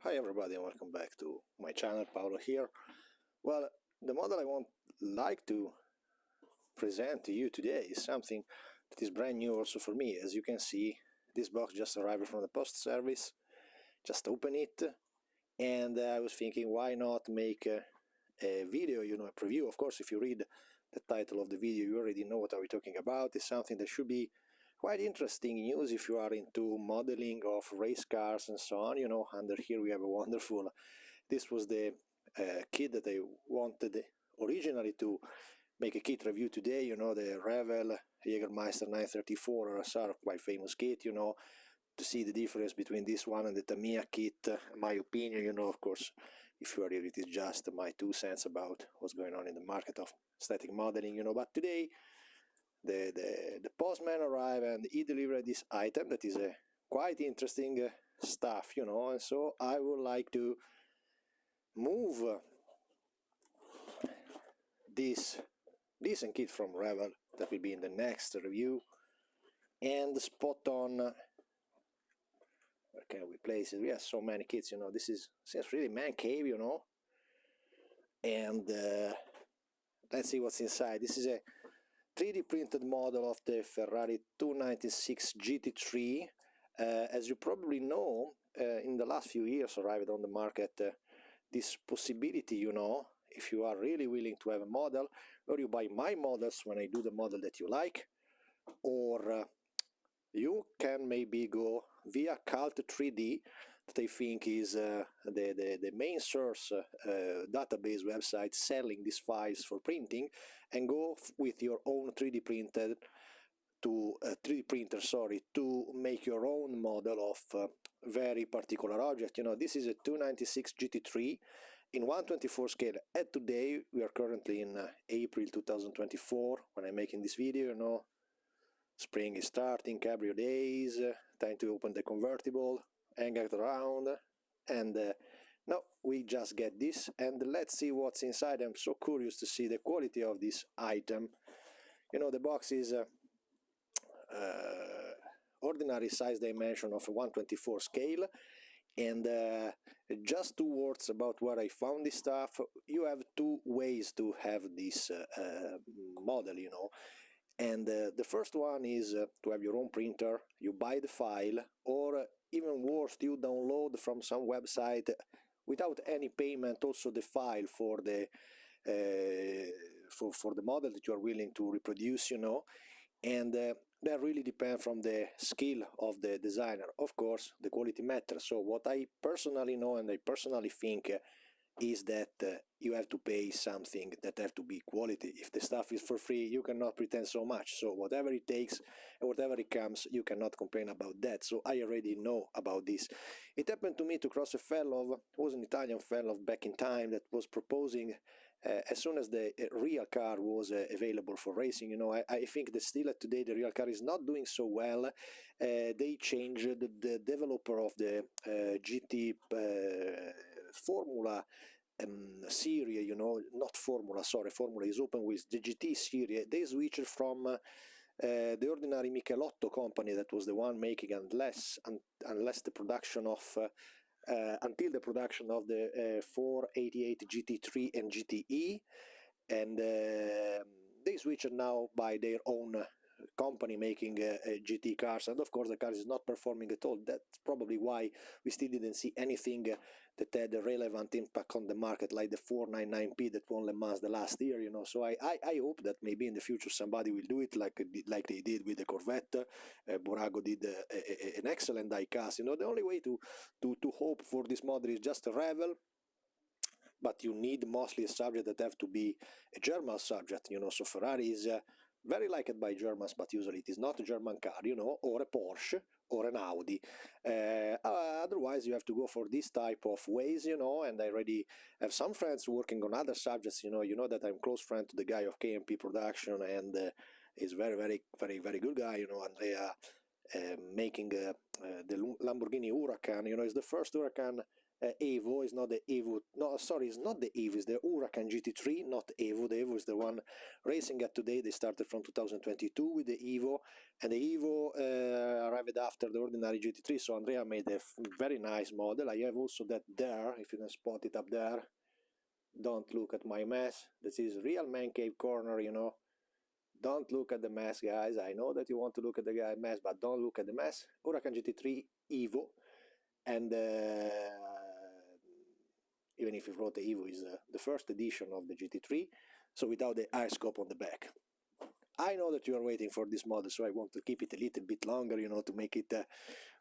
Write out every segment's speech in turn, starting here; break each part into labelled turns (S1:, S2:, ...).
S1: Hi everybody and welcome back to my channel. Paolo here. Well, the model I like to present to you today is something that is brand new also for me. As you can see, this box just arrived from the post service. Just open it, and I was thinking, why not make a video, a preview. Of course, if you read the title of the video, you already know what are we talking about. It's something that should be quite interesting news if you are into modeling of race cars and so on. Under here we have a wonderful, this was the kit that I wanted originally to make a kit review today, the Revel Jägermeister 934 RSR, quite famous kit, to see the difference between this one and the Tamiya kit. My opinion, of course, if you are here, it is just my 2 cents about what's going on in the market of static modeling, but today the postman arrived and he delivered this item that is a quite interesting stuff, and so I would like to move this decent kit from Revel that will be in the next review and spot on where can we place it. We have so many kits, this seems really man cave, and let's see what's inside. This is a 3D printed model of the Ferrari 296 GT3. As you probably know, in the last few years arrived on the market this possibility, if you are really willing to have a model, or you buy my models when I do the model that you like, or you can maybe go via Cult 3D, that I think is the main source database website selling these files for printing, and go with your own 3D printer to make your own model of very particular object. This is a 296 GT3 in 1/24 scale. At today, we are currently in April 2024 when I'm making this video. Spring is starting, cabrio days, time to open the convertible, hang it around, and now we just get this, and let's see what's inside. I'm so curious to see the quality of this item. The box is ordinary size dimension of 1/24 scale, and just 2 words about where I found this stuff. You have 2 ways to have this model, and the first one is to have your own printer. You buy the file, or even worse, you download from some website without any payment also the file for the for the model that you are willing to reproduce, and that really depends from the skill of the designer. Of course, the quality matters. So what I personally know and I personally think is that you have to pay something that have to be quality. If the stuff is for free, you cannot pretend so much. So whatever it takes and whatever it comes, you cannot complain about that. So I already know about this. It happened to me to cross a fellow, was an Italian fellow back in time, that was proposing as soon as the real car was available for racing. I think that still today the real car is not doing so well. They changed the developer of the GT Formula series, not Formula, sorry, Formula is open with the GT series. They switched from the ordinary Michelotto company that was the one making, unless the production of until the production of the 488 GT3 and GTE, and they switched now by their own company making GT cars, and of course the car is not performing at all. That's probably why we still didn't see anything that had a relevant impact on the market, like the 499P that won Le Mans the last year. So I hope that maybe in the future somebody will do it like they did with the Corvette. Burago did an excellent die-cast. The only way to hope for this model is just a Revel, but you need mostly a subject that have to be a German subject. So Ferrari is very liked by Germans, but usually it is not a German car, or a Porsche or an Audi. Otherwise, you have to go for this type of ways, and I already have some friends working on other subjects. You know that I'm close friend to the guy of KMP Production, and he's very, very, very, very good guy. Andrea, making the Lamborghini Huracan. It's the first Huracan Evo. Is not the Evo. No, sorry, it's not the Evo. It's the Huracan GT3, not Evo. The Evo is the one racing at today. They started from 2022 with the Evo, and the Evo arrived after the ordinary GT3. So Andrea made a very nice model. I have also that there, if you can spot it up there. Don't look at my mess. This is real man cave corner, you know. Don't look at the mess, guys. I know that you want to look at the guy mess, but don't look at the mess. Huracan GT3 Evo, and even if you wrote the Evo, is the first edition of the GT3, so without the air scope on the back. I know that you are waiting for this model, so I want to keep it a little bit longer, you know, to make it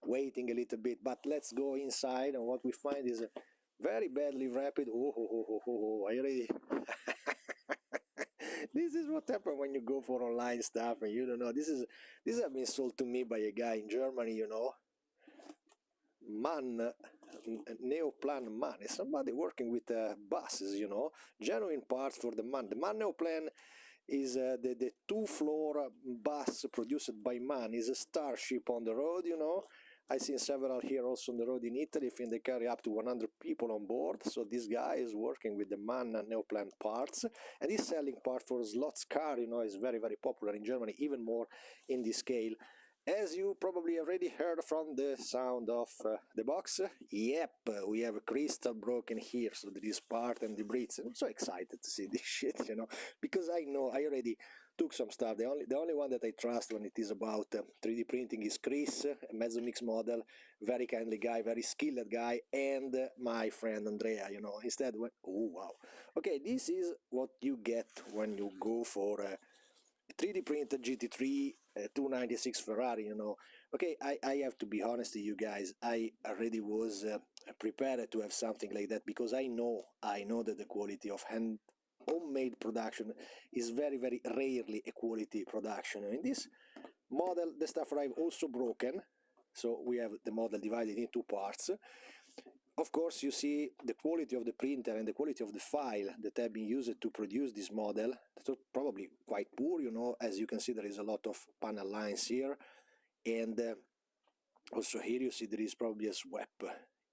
S1: waiting a little bit. But let's go inside, and what we find is very badly wrapped. I already. This is what happens when you go for online stuff and you don't know. This has been sold to me by a guy in Germany, you know. MAN, Neoplan MAN, is somebody working with buses, you know. Genuine parts for the MAN. The MAN Neoplan is the two-floor bus produced by MAN. Is a starship on the road, you know. I've seen several here also on the road in Italy. I think they carry up to 100 people on board. So this guy is working with the MAN Neoplan parts, and he's selling parts for slots car. You know, is very, very popular in Germany, even more in this scale. As you probably already heard from the sound of the box, yep, we have a crystal broken here, so there is part and debris. I'm so excited to see this shit, you know, because I know I already took some stuff. The only one that I trust when it is about 3D printing is Chris, a Mezzomix model, very kindly guy, very skilled guy, and my friend Andrea, you know. Instead, oh wow, okay, this is what you get when you go for a 3D printed GT3 296 Ferrari, you know. Okay, I have to be honest to you guys. I already was prepared to have something like that, because I know that the quality of homemade production is very, very rarely a quality production. In this model, the stuff arrived also broken, so we have the model divided in two parts. Of course, you see the quality of the printer and the quality of the file that have been used to produce this model. That's probably quite poor, you know. As you can see, there is a lot of panel lines here, and also here you see there is probably a swap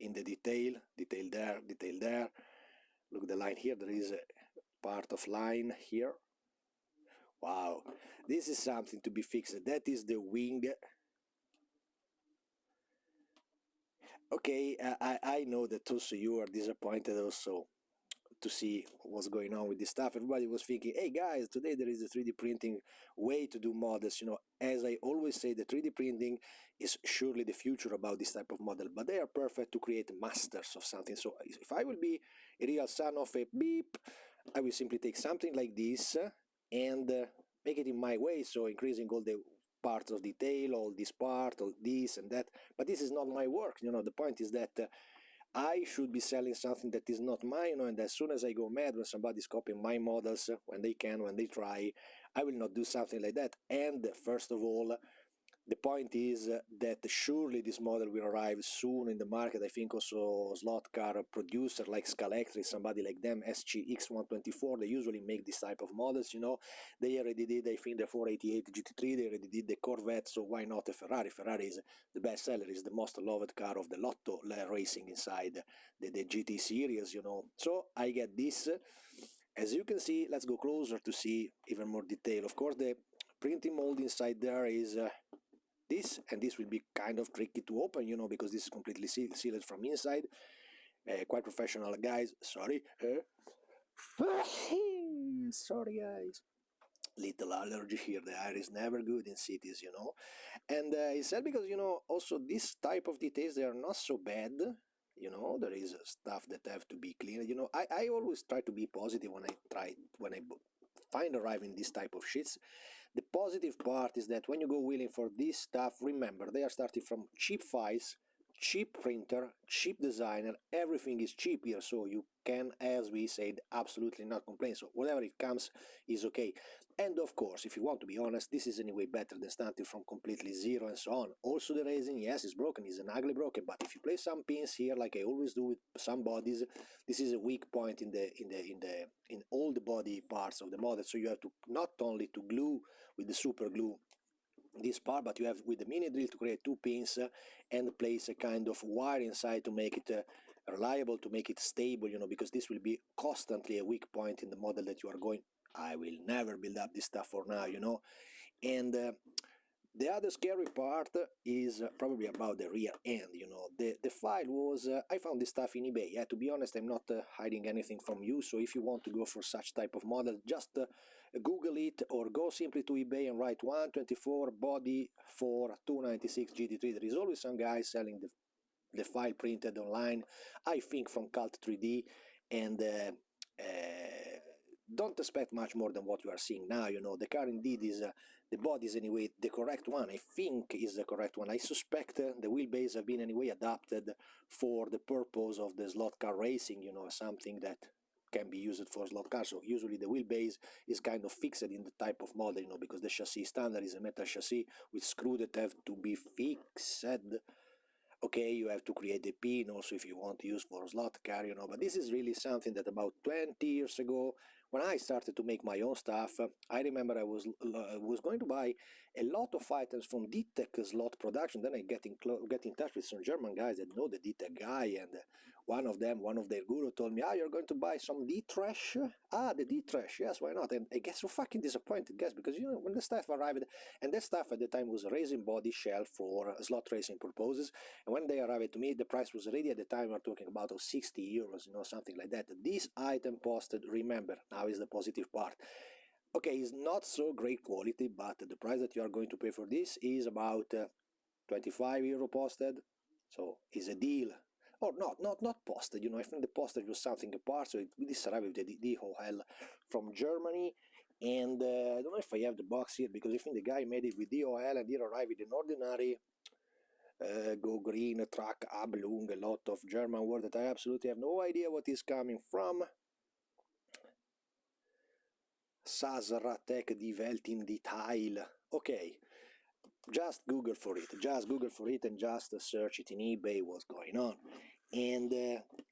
S1: in the detail there, detail there. Look at the line here, there is a part of line here. Wow, this is something to be fixed. That is the wing. Okay, I know that also you are disappointed also to see what's going on with this stuff. Everybody was thinking, hey guys, today there is a 3D printing way to do models. You know, as I always say, the 3D printing is surely the future about this type of model, but they are perfect to create masters of something. So if I will be a real son of a beep, I will simply take something like this and make it in my way, so increasing all the parts of detail, all this part, all this and that. But this is not my work, you know. The point is that I should be selling something that is not mine, you know, and as soon as I go mad when somebody's copying my models, when they try, I will not do something like that. And first of all, the point is that surely this model will arrive soon in the market. I think also slot car producer like Scalextric, somebody like them, SGX124, they usually make this type of models, you know. They already did, I think, the 488 GT3, they already did the Corvette, so why not a Ferrari? Ferrari is the best seller, is the most loved car of the Lotto racing inside the GT series, you know. So I get this. As you can see, let's go closer to see even more detail. Of course, the printing mold inside there is this, and this will be kind of tricky to open, you know, because this is completely sealed from inside. Quite professional, guys. Sorry. Sorry, guys. Little allergy here. The air is never good in cities, you know. And he said, because, you know, also this type of details, they are not so bad. You know, there is stuff that have to be cleaned. You know, I always try to be positive when I find arriving this type of shits. The positive part is that when you go willing for this stuff, remember, they are starting from cheap files, cheap printer, cheap designer, everything is cheap here, so you can, as we said, absolutely not complain. So whatever it comes is okay. And of course, if you want to be honest, this is anyway better than starting from completely zero and so on. Also the resin, yes, it's broken, it's an ugly broken, but if you place some pins here, like I always do with some bodies, this is a weak point in all the body parts of the model. So you have to not only to glue with the super glue this part, but you have with the mini drill to create two pins and place a kind of wire inside to make it reliable, to make it stable, you know, because this will be constantly a weak point in the model that you are going, I will never build up this stuff for now, you know. And the other scary part is probably about the rear end, you know. The file was, I found this stuff in eBay. Yeah, to be honest, I'm not hiding anything from you, so if you want to go for such type of model, just Google it or go simply to eBay and write 124 body for 296 GT3. There is always some guy selling the file printed online, I think from Cult 3D, and don't expect much more than what you are seeing now, you know. The car indeed is, the body is anyway the correct one, I think is the correct one. I suspect the wheelbase have been anyway adapted for the purpose of the slot car racing, you know, something that can be used for slot cars. So usually the wheelbase is kind of fixed in the type of model, you know, because the chassis standard is a metal chassis with screws that have to be fixed. Okay, you have to create the pin also if you want to use for slot car, you know, but this is really something that about 20 years ago, when I started to make my own stuff, I remember I was going to buy a lot of items from D-Tech slot production. Then I get in touch with some German guys that know the D-Tech guy, and one of their guru told me, you're going to buy some D-Trash? The D-Trash, yes, why not? And I get so fucking disappointed, guys, because, you know, when the stuff arrived, and that stuff at the time was a racing body shell for slot racing purposes, and when they arrived to me, the price was already, at the time we're talking about 60 euros, you know, something like that. This item posted, remember, now is the positive part. Okay, it's not so great quality, but the price that you are going to pay for this is about 25 euro posted, so it's a deal. Or not posted, you know. I think the postage was something apart, so this arrived with the DOL from Germany, and I don't know if I have the box here, because I think the guy made it with DOL, and it arrived with an ordinary go green, truck, Ablung, a lot of German word that I absolutely have no idea what is coming from. Sasratek die Welt in Detail. Okay, just Google for it, and just search it in eBay, what's going on. And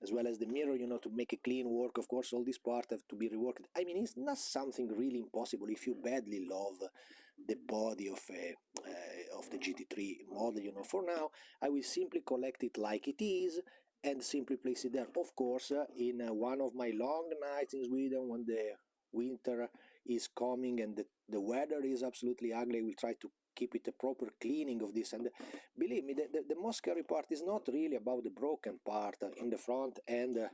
S1: as well as the mirror, you know, to make a clean work, of course, all these parts have to be reworked. I mean, it's not something really impossible if you badly love the body of the GT3 model, you know. For now, I will simply collect it like it is and simply place it there. Of course, in one of my long nights in Sweden, when the winter is coming and the weather is absolutely ugly, I will try to keep it a proper cleaning of this. And believe me, the most scary part is not really about the broken part in the front and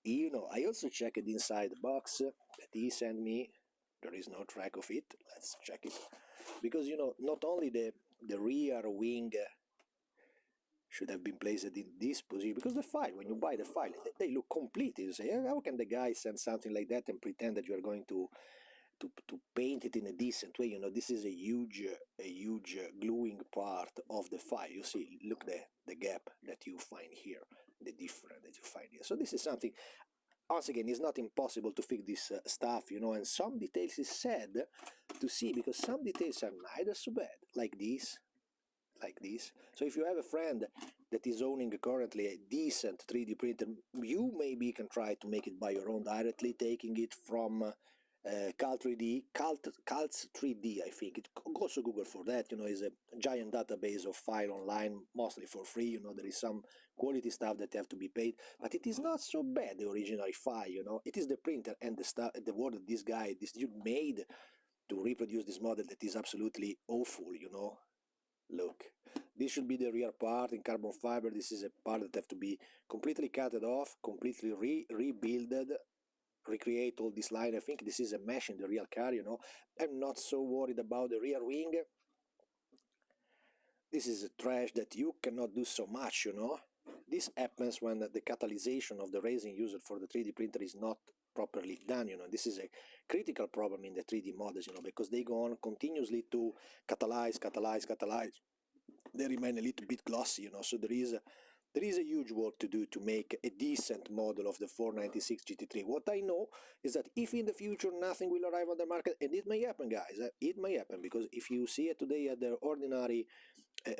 S1: you know, I also checked inside the box that he sent me. There is no track of it. Let's check it, because, you know, not only the rear wing should have been placed in this position, because the file, when you buy the file, they look complete. You say, how can the guy send something like that and pretend that you are going to paint it in a decent way? You know, this is a huge gluing part of the file. You see, look the gap that you find here, the difference that you find here. So this is something, once again, it's not impossible to fix this stuff, you know, and some details is sad to see, because some details are neither so bad, like this. So if you have a friend that is owning currently a decent 3D printer, you maybe can try to make it by your own directly, taking it from Cults 3D, I think. Also Google for that, you know, is a giant database of file online, mostly for free. You know, there is some quality stuff that have to be paid, but it is not so bad, the original file, you know. It is the printer and the stuff, the word that this dude made to reproduce this model that is absolutely awful, you know. Look, this should be the rear part in carbon fiber. This is a part that have to be completely cut off, completely rebuilded, recreate all this line. I think this is a mesh in the real car, you know. I'm not so worried about the rear wing. This is a trash that you cannot do so much, you know. This happens when the catalyzation of the resin used for the 3D printer is not properly done, you know. This is a critical problem in the 3D models, you know, because they go on continuously to catalyze. They remain a little bit glossy, you know. So there is a huge work to do to make a decent model of the 496 GT3. What I know is that if in the future nothing will arrive on the market, and it may happen, guys, it may happen, because if you see it today at the ordinary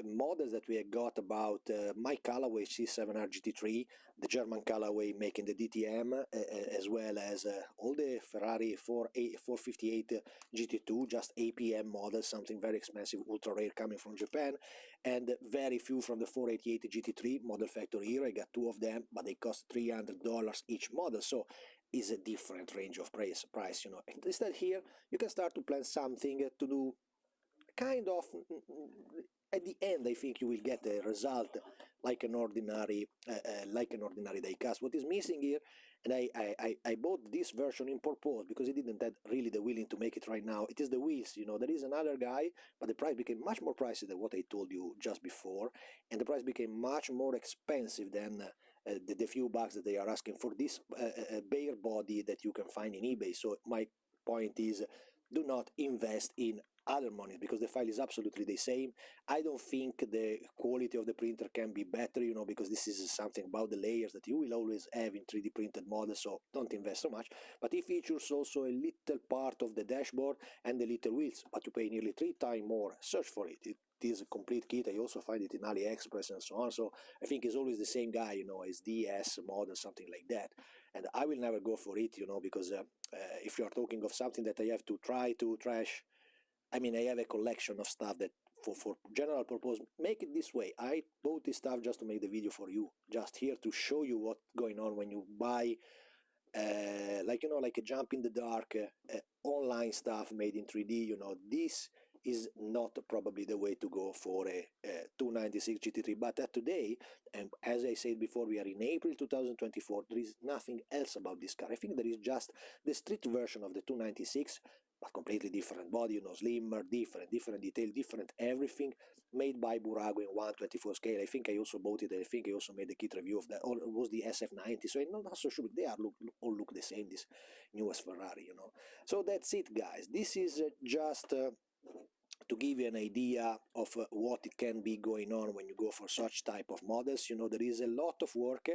S1: models that we got about my Callaway C7R GT3, the German Callaway making the DTM, as well as all the Ferrari 458 GT2, just APM models, something very expensive, ultra rare, coming from Japan, and very few from the 488 GT3 model factory here. I got two of them, but they cost $300 each model, so is a different range of price, you know. And instead here, you can start to plan something to do kind of at the end. I think you will get a result like an ordinary diecast. What is missing here, and I bought this version in purpose because it didn't have really the willing to make it right now, it is the wheels. You know, there is another guy, but the price became much more pricey than what I told you just before, and the price became much more expensive than the few bucks that they are asking for this bare body that you can find in eBay. So my point is, do not invest in other money because the file is absolutely the same. I don't think the quality of the printer can be better, you know, because this is something about the layers that you will always have in 3D printed models, so don't invest so much. But it features also a little part of the dashboard and the little wheels, but you pay nearly 3 times more. Search for it. It is a complete kit. I also find it in AliExpress and so on, so I think it's always the same guy, you know, as DS model, something like that. And I will never go for it, you know, because if you are talking of something that I have to try to trash, I mean, I have a collection of stuff that for general purpose, make it this way. I bought this stuff just to make the video for you, just here to show you what's going on when you buy, like, you know, like a jump in the dark, online stuff made in 3D, you know. This is not probably the way to go for a 296 GT3, but today, and as I said before, we are in April 2024, there is nothing else about this car. I think there is just the street version of the 296, but completely different body, you know, slimmer, different detail, different everything, made by Burago in 1/24 scale. I think I also bought it, I think I also made a kit review of that, or it was the SF90, so I'm not so sure, they are all look the same, this newest Ferrari, you know. So that's it, guys. This is just to give you an idea of what it can be going on when you go for such type of models. You know, there is a lot of work.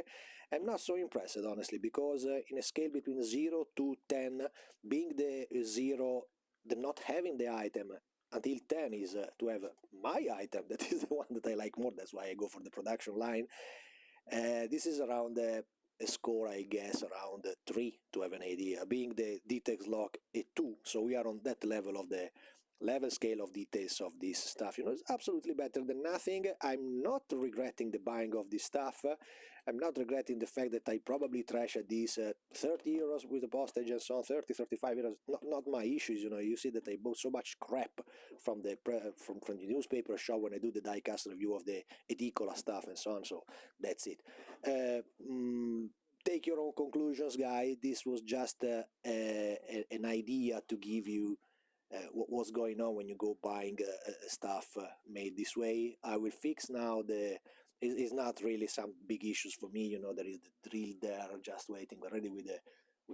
S1: I'm not so impressed, honestly, because in a scale between 0 to 10, being the 0, the not having the item, until 10 is to have my item, that is the one that I like more, that's why I go for the production line. This is around a score, I guess, around 3, to have an idea, being the details lock a 2, so we are on that level of the level scale of details of this stuff. You know, it's absolutely better than nothing. I'm not regretting the buying of this stuff. I'm not regretting the fact that I probably trashed these 30 euros with the postage and so on, 30, 35 euros, not my issues. You know, you see that I bought so much crap from the from the newspaper shop when I do the diecast review of the Edicola stuff and so on, so that's it. Take your own conclusions, guys. This was just an idea to give you what's going on when you go buying stuff made this way. I will fix now it's not really some big issues for me, you know. There is the drill there just waiting already with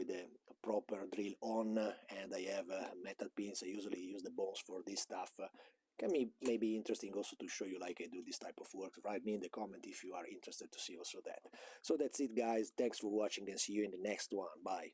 S1: the proper drill on, and I have metal pins. I usually use the bones for this stuff. Can be maybe interesting also to show you like I do this type of work. Write me in the comment if you are interested to see also that. So that's it, guys. Thanks for watching and see you in the next one. Bye.